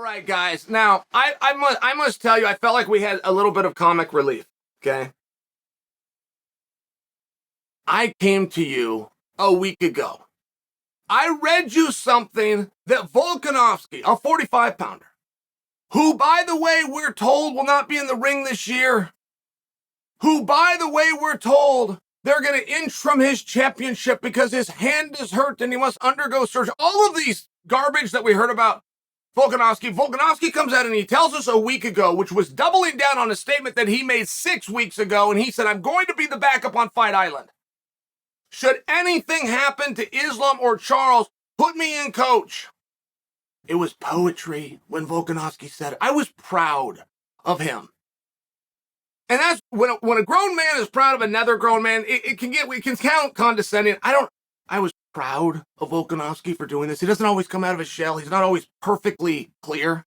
right, guys. Now, I must tell you, I felt like we had a little bit of comic relief, okay? I came to you a week ago. I read you something that Volkanovski, a 45-pounder, who, by the way, we're told will not be in the ring this year, who, by the way, we're told they're going to inch from his championship because his hand is hurt and he must undergo surgery. All of these garbage that we heard about Volkanovski comes out and he tells us a week ago, which was doubling down on a statement that he made 6 weeks ago, and he said, I'm going to be the backup on Fight Island. Should anything happen to Islam or Charles, put me in, coach. It was poetry when Volkanovski said it. I was proud of him. And that's when a grown man is proud of another grown man, it can count condescending. I was proud of Volkanovski for doing this. He doesn't always come out of his shell. He's not always perfectly clear.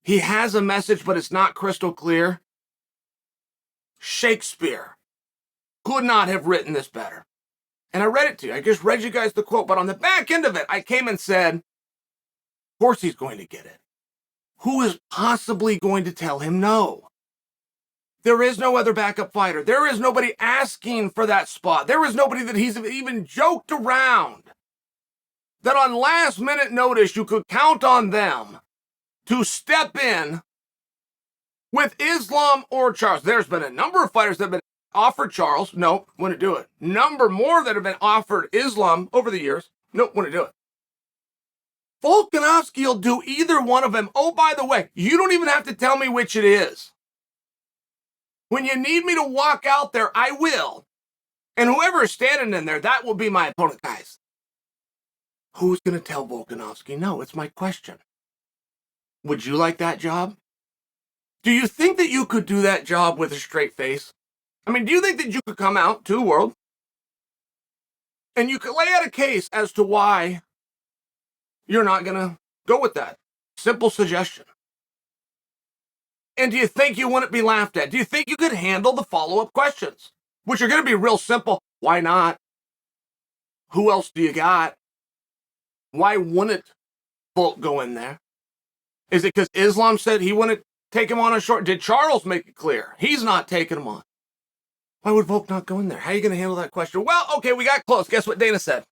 He has a message, but it's not crystal clear. Shakespeare could not have written this better. And I read it to you. I just read you guys the quote, but on the back end of it, I came and said, of course he's going to get it. Who is possibly going to tell him no? There is no other backup fighter. There is nobody asking for that spot. There is nobody that he's even joked around that on last minute notice you could count on them to step in with Islam or Charles. There's been a number of fighters that have been offered Charles. No, wouldn't do it. Number more that have been offered Islam over the years. No, wouldn't do it. Volkanovski will do either one of them. Oh, by the way, you don't even have to tell me which it is. When you need me to walk out there, I will. And whoever is standing in there, that will be my opponent. Guys, who's going to tell Volkanovski no? It's my question. Would you like that job? Do you think that you could do that job with a straight face? I mean, do you think that you could come out to the world and you could lay out a case as to why you're not going to go with that? Simple suggestion. And do you think you wouldn't be laughed at? Do you think you could handle the follow-up questions, which are going to be real simple? Why not? Who else do you got? Why wouldn't Volk go in there? Is it because Islam said he wouldn't take him on a short? Did Charles make it clear he's not taking him on? Why would Volk not go in there? How are you going to handle that question? Well, okay, we got close. Guess what Dana said?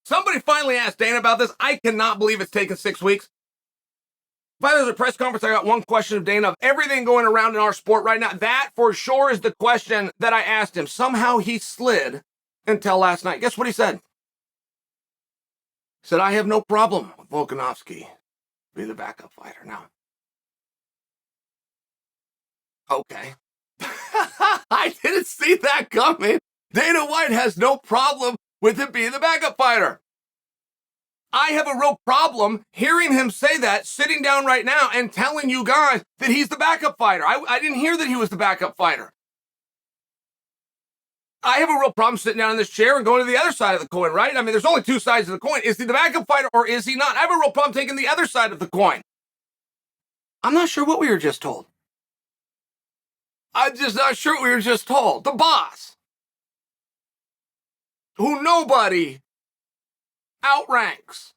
Somebody finally asked Dana about this. I cannot believe it's taken 6 weeks. If I was at a press conference, I got one question of Dana of everything going around in our sport right now. That for sure is the question that I asked him. Somehow he slid until last night. Guess what he said? He said, I have no problem with Volkanovski be the backup fighter now. Okay. I didn't see that coming. Dana White has no problem with him being the backup fighter. I have a real problem hearing him say that, sitting down right now and telling you guys that he's the backup fighter. I didn't hear that he was the backup fighter. I have a real problem sitting down in this chair and going to the other side of the coin, right? I mean, there's only two sides of the coin. Is he the backup fighter or is he not? I have a real problem taking the other side of the coin. I'm not sure what we were just told. I'm just not sure what we were just told. The boss, who nobody outranks.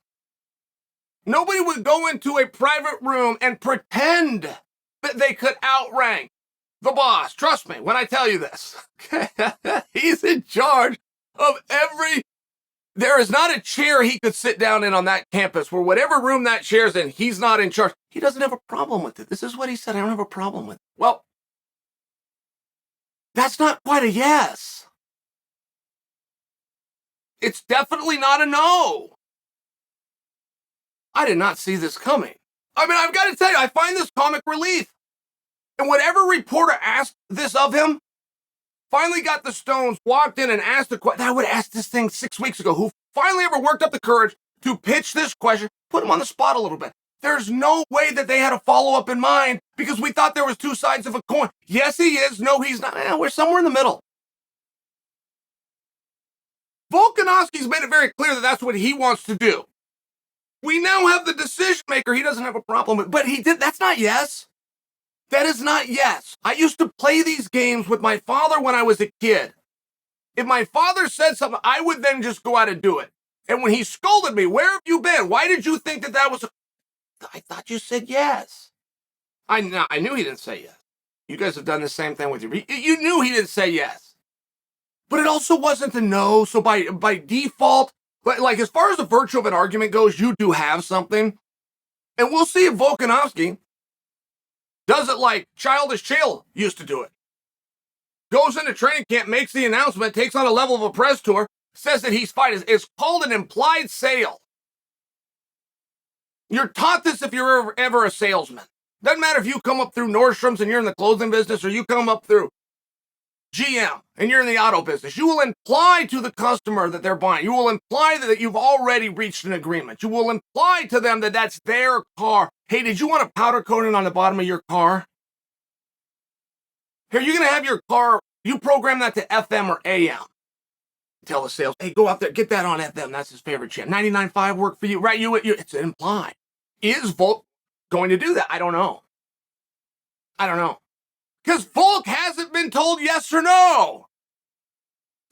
Nobody would go into a private room and pretend that they could outrank the boss. Trust me when I tell you this. He's in charge of every... There is not a chair he could sit down in on that campus where whatever room that chair's in, he's not in charge. He doesn't have a problem with it. This is what he said. I don't have a problem with it. Well, that's not quite a yes. It's definitely not a no. I did not see this coming. I mean, I've got to tell you, I find this comic relief. And whatever reporter asked this of him, finally got the stones, walked in and asked the question. I would ask this thing 6 weeks ago, who finally ever worked up the courage to pitch this question, put him on the spot a little bit. There's no way that they had a follow-up in mind because we thought there was two sides of a coin. Yes, he is. No, he's not. We're somewhere in the middle. Volkanovski's made it very clear that that's what he wants to do. We now have the decision maker he doesn't have a problem with, but he did. That's not yes. That is not yes. I used to play these games with my father when I was a kid. If my father said something, I would then just go out and do it. And when he scolded me, where have you been? Why did you think that was... I thought you said yes. I knew he didn't say yes. You guys have done the same thing with you. You knew he didn't say yes. But it also wasn't a no, so by default, like as far as the virtue of an argument goes, you do have something. And we'll see if Volkanovski does it like Childish Chael used to do it. Goes into training camp, makes the announcement, takes on a level of a press tour, says that he's fighting. It's called an implied sale. You're taught this if you're ever a salesman. Doesn't matter if you come up through Nordstrom's and you're in the clothing business, or you come up through GM and you're in the auto business. You will imply to the customer that they're buying. You will imply that you've already reached an agreement. You will imply to them that that's their car. Hey, did you want a powder coating on the bottom of your car? Here, you're going to have your car, you program that to FM or AM. Tell the sales, hey, go out there, get that on FM. That's his favorite channel. 99.5 work for you, right? It's implied. Is Volk going to do that? I don't know. Because Volk hasn't been told yes or no.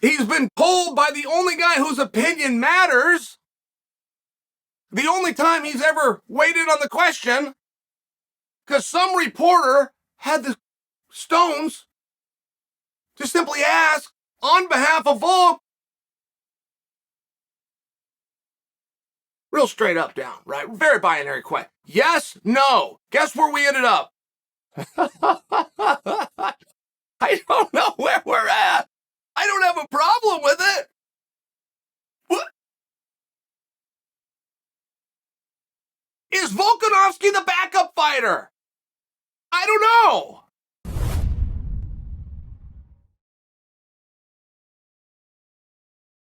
He's been told by the only guy whose opinion matters. The only time he's ever waited on the question, because some reporter had the stones to simply ask on behalf of Volk. Real straight up, down, right? Very binary question. Yes, no. Guess where we ended up? I don't know where we're at. I don't have a problem with it. What? Is Volkanovski the backup fighter? I don't know.